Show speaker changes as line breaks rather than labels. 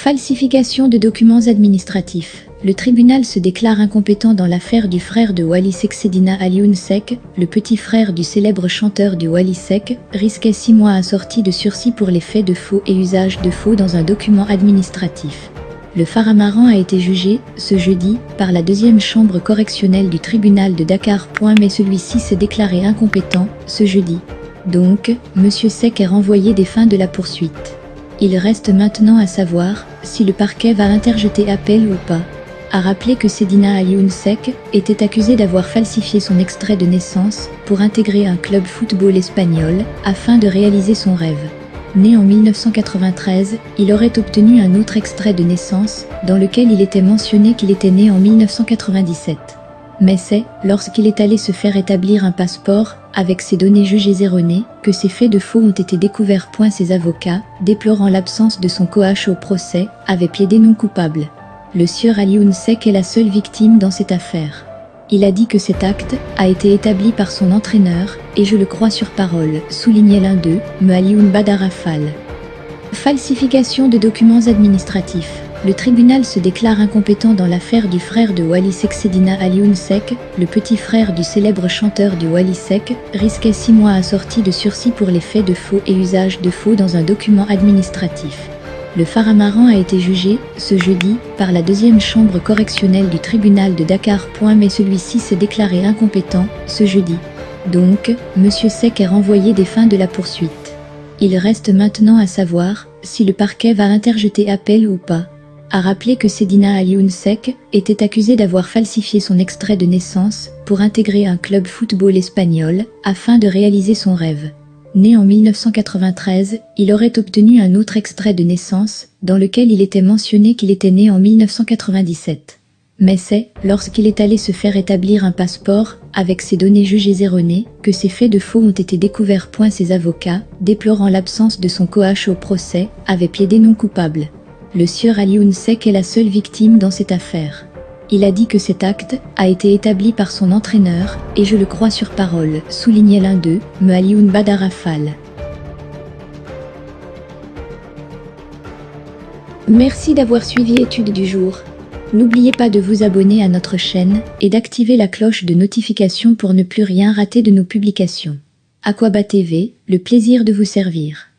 Falsification de documents administratifs. Le tribunal se déclare incompétent dans l'affaire du frère de Wally Seck. Seydina Alioune Seck, le petit frère du célèbre chanteur du Wally Seck, risquait 6 mois assortis de sursis pour les faits de faux et usage de faux dans un document administratif. Le Faramaran a été jugé, ce jeudi, par la deuxième chambre correctionnelle du tribunal de Dakar. Mais celui-ci s'est déclaré incompétent, ce jeudi. Donc, M. Seck est renvoyé des fins de la poursuite. Il reste maintenant à savoir si le parquet va interjeter appel ou pas. A rappeler que Seydina Alioune Seck était accusé d'avoir falsifié son extrait de naissance pour intégrer un club football espagnol afin de réaliser son rêve. Né en 1993, il aurait obtenu un autre extrait de naissance dans lequel il était mentionné qu'il était né en 1997. Mais c'est lorsqu'il est allé se faire établir un passeport avec ses données jugées erronées que ces faits de faux ont été découverts. Ses avocats, déplorant l'absence de son coach au procès, avaient plaidé non coupable. Le sieur Alioune Seck est la seule victime dans cette affaire. Il a dit que cet acte a été établi par son entraîneur, et je le crois sur parole, soulignait l'un d'eux, M. Alioune Badara Fall. Falsification de documents administratifs. Le tribunal se déclare incompétent dans l'affaire du frère de Wally Seck. Seydina Alioune Seck, le petit frère du célèbre chanteur du Wally Seck, risquait 6 mois assortis de sursis pour les faits de faux et usage de faux dans un document administratif. Le Faramaran a été jugé, ce jeudi, par la deuxième chambre correctionnelle du tribunal de Dakar. Mais celui-ci s'est déclaré incompétent, ce jeudi. Donc, M. Seck est renvoyé des fins de la poursuite. Il reste maintenant à savoir si le parquet va interjeter appel ou pas. A rappeler que Seydina Alioune Seck était accusé d'avoir falsifié son extrait de naissance pour intégrer un club football espagnol afin de réaliser son rêve. Né en 1993, il aurait obtenu un autre extrait de naissance dans lequel il était mentionné qu'il était né en 1997. Mais c'est lorsqu'il est allé se faire établir un passeport avec ses données jugées erronées que ces faits de faux ont été découverts. Ses avocats, déplorant l'absence de son coach au procès, avaient plaidé non coupable. Le sieur Alioune Seck est la seule victime dans cette affaire. Il a dit que cet acte a été établi par son entraîneur, et je le crois sur parole, soulignait l'un d'eux, M. Alioune Badara Fall. Merci d'avoir suivi Études du jour. N'oubliez pas de vous abonner à notre chaîne et d'activer la cloche de notification pour ne plus rien rater de nos publications. Aquaba TV, le plaisir de vous servir.